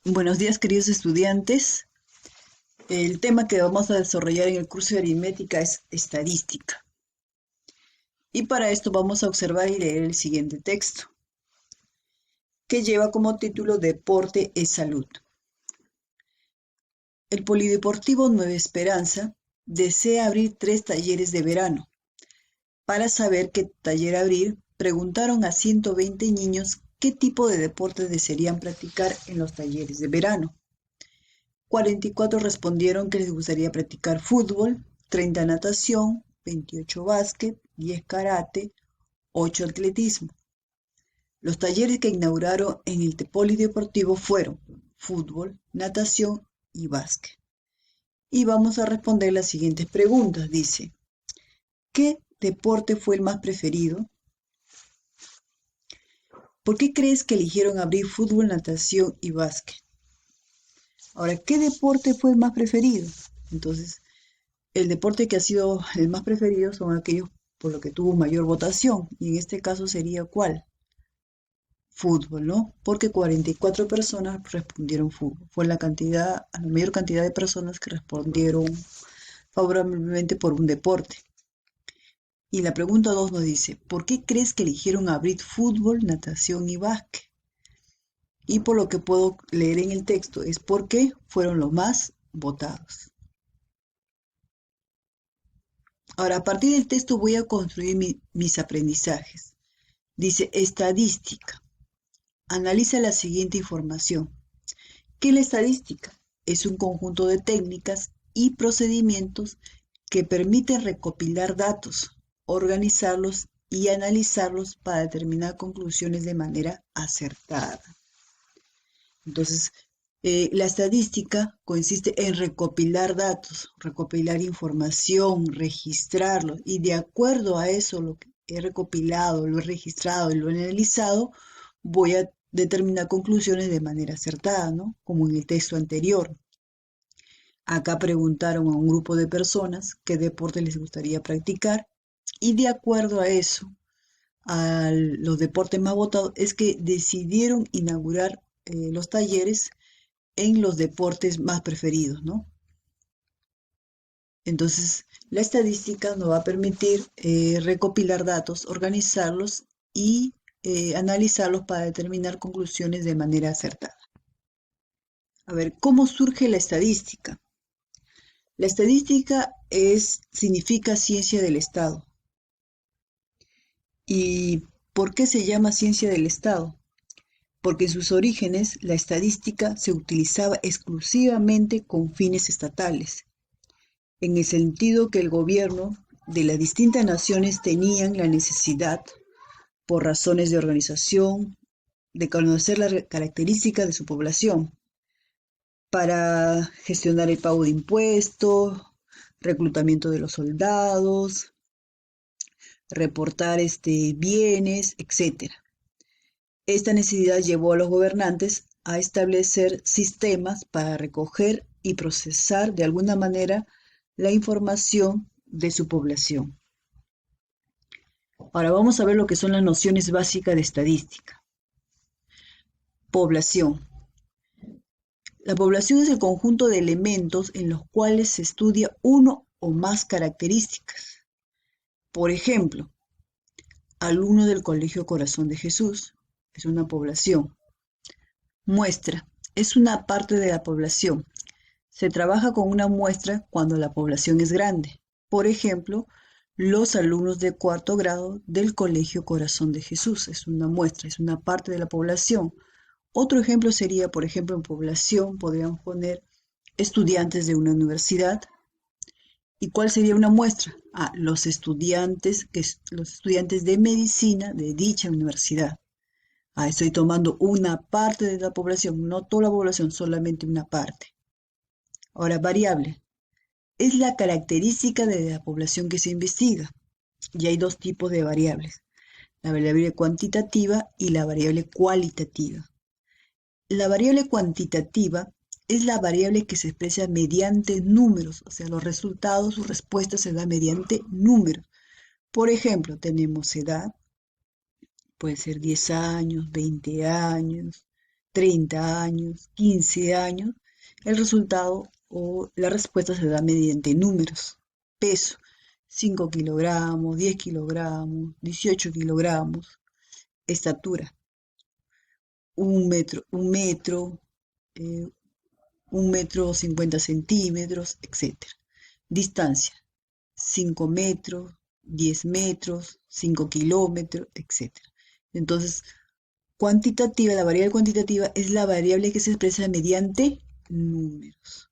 Buenos días, queridos estudiantes. El tema que vamos a desarrollar en el curso de aritmética es estadística. Y para esto vamos a observar y leer el siguiente texto, que lleva como título Deporte es salud. El Polideportivo Nueva Esperanza desea abrir 3 talleres de verano. Para saber qué taller abrir, preguntaron a 120 niños qué tipo de deportes desearían practicar en los talleres de verano. 44 respondieron que les gustaría practicar fútbol, 30 natación, 28 básquet, 10 karate, 8 atletismo. Los talleres que inauguraron en el polideportivo fueron fútbol, natación y básquet. Y vamos a responder las siguientes preguntas. Dice, ¿qué deporte fue el más preferido? ¿Por qué crees que eligieron abrir fútbol, natación y básquet? Ahora, ¿qué deporte fue el más preferido? Entonces, el deporte que ha sido el más preferido son aquellos por lo que tuvo mayor votación. Y en este caso sería ¿cuál? Fútbol, ¿no? Porque 44 personas respondieron fútbol. Fue la mayor cantidad de personas que respondieron favorablemente por un deporte. Y la pregunta 2 nos dice, ¿por qué crees que eligieron abrir fútbol, natación y básquet? Y por lo que puedo leer en el texto es porque fueron los más votados. Ahora, a partir del texto voy a construir mis aprendizajes. Dice, estadística. Analiza la siguiente información. ¿Qué es la estadística? Es un conjunto de técnicas y procedimientos que permiten recopilar datos, organizarlos y analizarlos para determinar conclusiones de manera acertada. Entonces, la estadística consiste en recopilar datos, recopilar información, registrarlo, y de acuerdo a eso, lo que he recopilado, lo he registrado y lo he analizado, voy a determinar conclusiones de manera acertada, ¿no? Como en el texto anterior. Acá preguntaron a un grupo de personas qué deporte les gustaría practicar, y de acuerdo a eso, a los deportes más votados, es que decidieron inaugurar los talleres en los deportes más preferidos, ¿no? Entonces, la estadística nos va a permitir recopilar datos, organizarlos y analizarlos para determinar conclusiones de manera acertada. A ver, ¿cómo surge la estadística? La estadística significa ciencia del Estado. ¿Y por qué se llama ciencia del Estado? Porque en sus orígenes la estadística se utilizaba exclusivamente con fines estatales, en el sentido que el gobierno de las distintas naciones tenían la necesidad, por razones de organización, de conocer las características de su población, para gestionar el pago de impuestos, reclutamiento de los soldados, reportar bienes, etc. Esta necesidad llevó a los gobernantes a establecer sistemas para recoger y procesar de alguna manera la información de su población. Ahora vamos a ver lo que son las nociones básicas de estadística. Población. La población es el conjunto de elementos en los cuales se estudia uno o más características. Por ejemplo, alumno del Colegio Corazón de Jesús es una población. Muestra. Es una parte de la población. Se trabaja con una muestra cuando la población es grande. Por ejemplo, los alumnos de 4º grado del Colegio Corazón de Jesús. Es una muestra, es una parte de la población. Otro ejemplo sería, por ejemplo, en población podríamos poner estudiantes de una universidad. ¿Y cuál sería una muestra? Los estudiantes de medicina de dicha universidad. Estoy tomando una parte de la población, no toda la población, solamente una parte. Ahora, variable. Es la característica de la población que se investiga. Y hay 2 tipos de variables, la variable cuantitativa y la variable cualitativa. La variable cuantitativa es la variable que se expresa mediante números, o sea, los resultados, sus respuestas se dan mediante números. Por ejemplo, tenemos edad, puede ser 10 años, 20 años, 30 años, 15 años, el resultado o la respuesta se da mediante números. Peso, 5 kilogramos, 10 kilogramos, 18 kilogramos. Estatura, eh, 1 metro 50 centímetros, etc. Distancia, 5 metros, 10 metros, 5 kilómetros, etc. Entonces, cuantitativa, la variable cuantitativa es la variable que se expresa mediante números.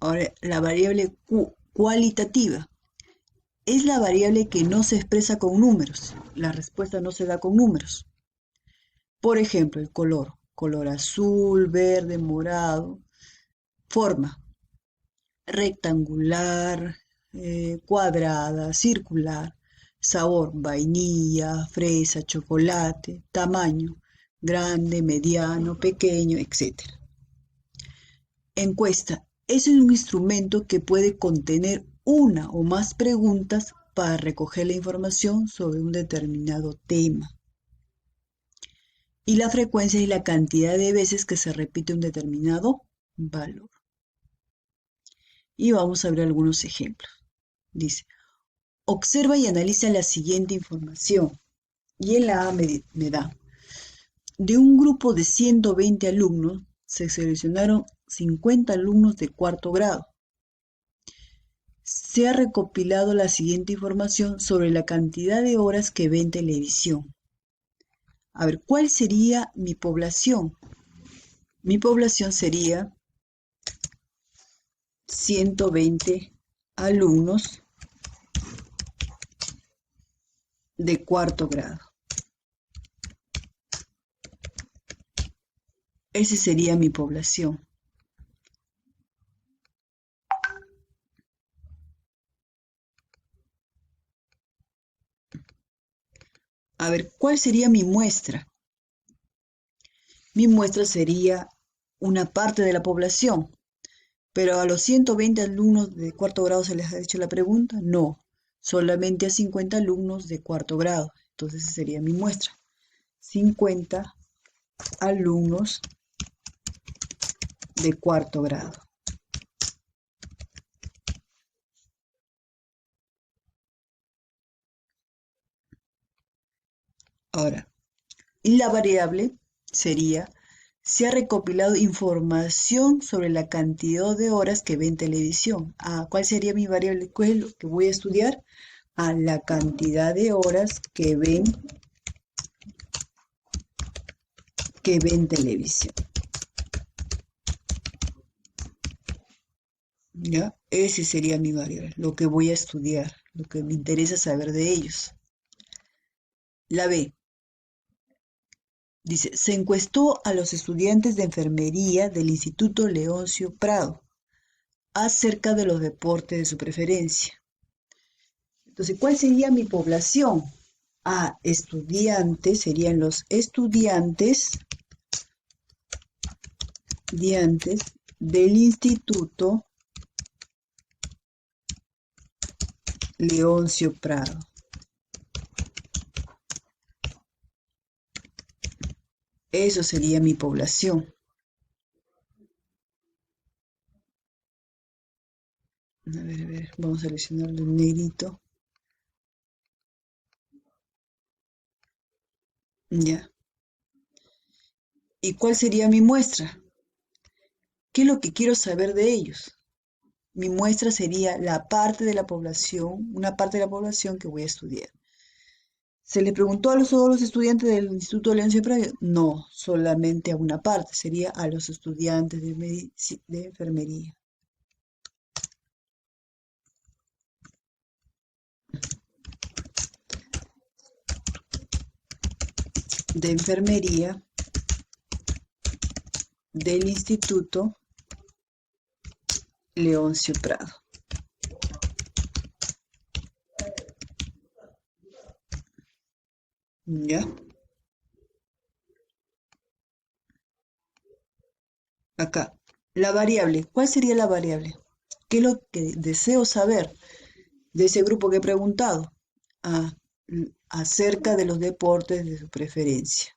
Ahora, la variable cualitativa es la variable que no se expresa con números. La respuesta no se da con números. Por ejemplo, el color azul, verde, morado. Forma, rectangular, cuadrada, circular. Sabor, vainilla, fresa, chocolate. Tamaño, grande, mediano, pequeño, etc. Encuesta. Es un instrumento que puede contener una o más preguntas para recoger la información sobre un determinado tema. Y la frecuencia es la cantidad de veces que se repite un determinado valor. Y vamos a ver algunos ejemplos. Dice, observa y analiza la siguiente información. Y en la A me da, de un grupo de 120 alumnos, se seleccionaron 50 alumnos de cuarto grado. Se ha recopilado la siguiente información sobre la cantidad de horas que ven televisión. A ver, ¿cuál sería mi población? Mi población sería 120 alumnos de cuarto grado. Esa sería mi población. A ver, ¿cuál sería mi muestra? Mi muestra sería una parte de la población, pero a los 120 alumnos de cuarto grado se les ha hecho la pregunta, no, solamente a 50 alumnos de cuarto grado. Entonces esa sería mi muestra. 50 alumnos de cuarto grado. Ahora, y la variable sería, se ha recopilado información sobre la cantidad de horas que ven televisión. ¿Cuál sería mi variable? ¿Cuál es lo que voy a estudiar? La cantidad de horas que ven televisión. ¿Ya? Ese sería mi variable, lo que voy a estudiar, lo que me interesa saber de ellos. La B. Dice, se encuestó a los estudiantes de enfermería del Instituto Leoncio Prado acerca de los deportes de su preferencia. Entonces, ¿cuál sería mi población? Estudiantes, serían los estudiantes del Instituto Leoncio Prado. Eso sería mi población. A ver, vamos a seleccionarlo en negrito. Ya. ¿Y cuál sería mi muestra? ¿Qué es lo que quiero saber de ellos? Mi muestra sería la parte de la población, una parte de la población que voy a estudiar. ¿Se le preguntó a todos los estudiantes del Instituto de Leoncio Prado? No, solamente a una parte, sería a los estudiantes de enfermería. De enfermería del Instituto Leoncio Prado. ¿Ya? Acá, la variable. ¿Cuál sería la variable? ¿Qué es lo que deseo saber de ese grupo que he preguntado? Acerca de los deportes de su preferencia.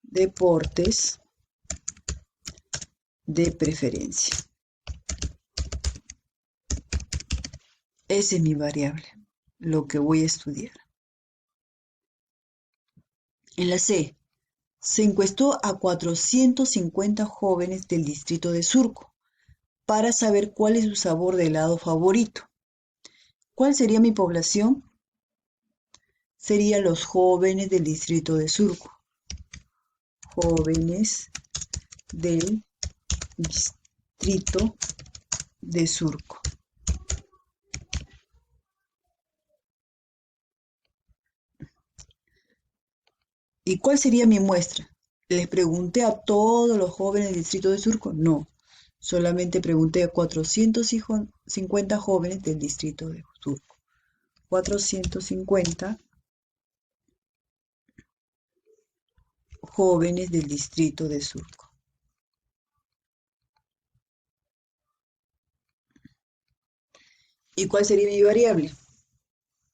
deportes de preferencia. Esa es mi variable, lo que voy a estudiar. En la C, se encuestó a 450 jóvenes del distrito de Surco para saber cuál es su sabor de helado favorito. ¿Cuál sería mi población? Serían los jóvenes del distrito de Surco. Jóvenes del distrito de Surco. ¿Y cuál sería mi muestra? ¿Les pregunté a todos los jóvenes del distrito de Surco? No, solamente pregunté a 450 jóvenes del distrito de Surco. 450 jóvenes del distrito de Surco. ¿Y cuál sería mi variable?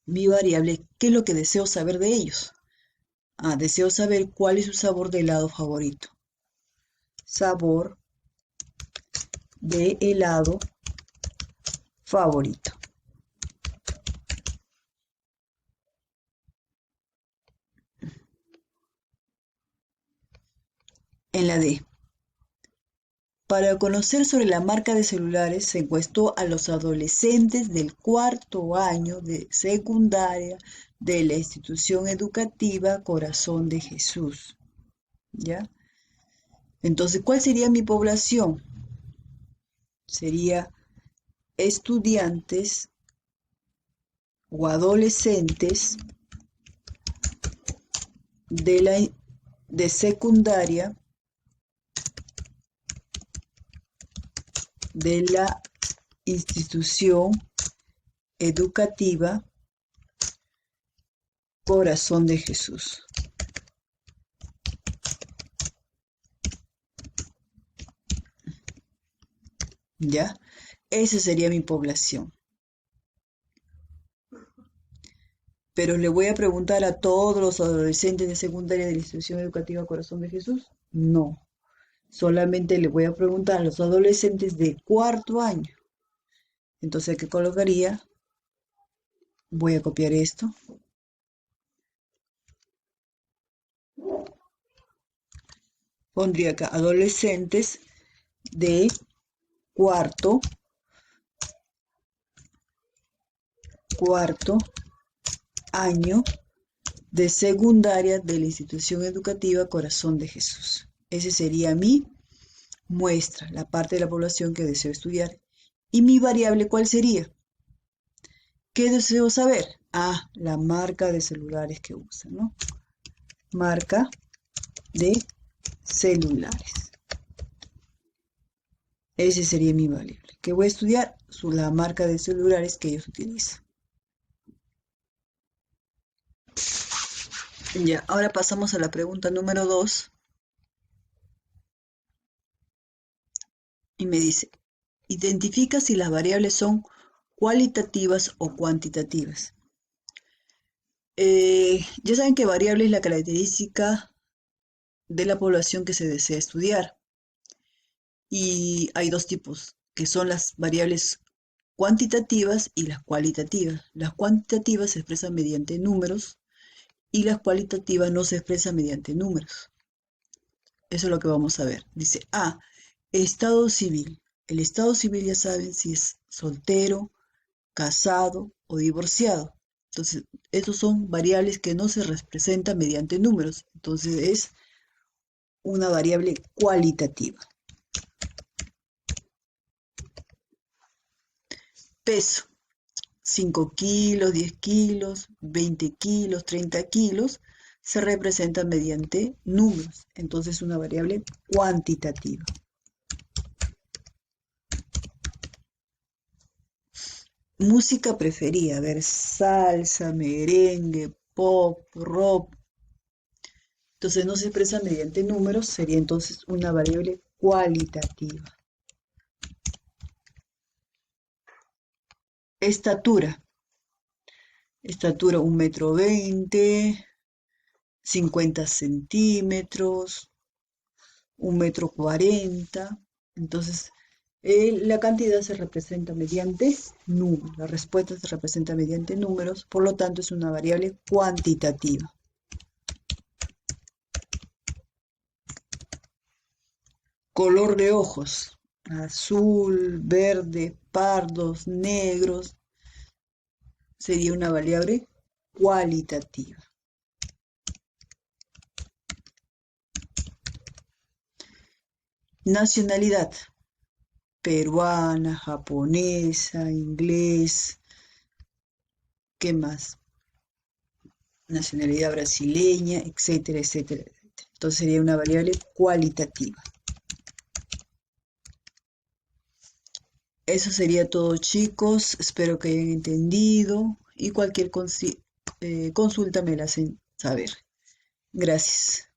Mi variable, ¿qué es lo que deseo saber de ellos? Deseo saber cuál es su sabor de helado favorito. Sabor de helado favorito. En la D. Para conocer sobre la marca de celulares se encuestó a los adolescentes del cuarto año de secundaria de la institución educativa Corazón de Jesús. ¿Ya? Entonces, ¿cuál sería mi población? Sería estudiantes o adolescentes de secundaria de la institución educativa Corazón de Jesús. ¿Ya? Esa sería mi población. Pero le voy a preguntar a todos los adolescentes de secundaria de la institución educativa Corazón de Jesús. No. Solamente le voy a preguntar a los adolescentes de cuarto año. Entonces, ¿qué colocaría? Voy a copiar esto. Pondría acá adolescentes de cuarto año de secundaria de la institución educativa Corazón de Jesús. Ese sería mi muestra, la parte de la población que deseo estudiar. ¿Y mi variable cuál sería? ¿Qué deseo saber? La marca de celulares que usan, ¿no? Marca de celulares. Ese sería mi variable. ¿Qué voy a estudiar? La marca de celulares que ellos utilizan. Ya, ahora pasamos a la pregunta número 2. Y me dice, identifica si las variables son cualitativas o cuantitativas. Ya saben que variable es la característica de la población que se desea estudiar. Y hay dos tipos, que son las variables cuantitativas y las cualitativas. Las cuantitativas se expresan mediante números y las cualitativas no se expresan mediante números. Eso es lo que vamos a ver. Dice estado civil. El estado civil ya saben si es soltero, casado o divorciado. Entonces, estos son variables que no se representan mediante números. Entonces, es una variable cualitativa. Peso. 5 kilos, 10 kilos, 20 kilos, 30 kilos, se representan mediante números. Entonces, una variable cuantitativa. Música preferida, a ver, salsa, merengue, pop, rock. Entonces no se expresa mediante números, sería entonces una variable cualitativa. Estatura. Estatura 1,20 m, 50 centímetros, 1,40 m. Entonces, la cantidad se representa mediante números, la respuesta se representa mediante números, por lo tanto es una variable cuantitativa. Color de ojos, azul, verde, pardos, negros, sería una variable cualitativa. Nacionalidad, peruana, japonesa, inglés, ¿qué más? Nacionalidad brasileña, etcétera, etcétera, etcétera. Entonces sería una variable cualitativa. Eso sería todo, chicos. Espero que hayan entendido y cualquier consulta me la hacen saber. Gracias.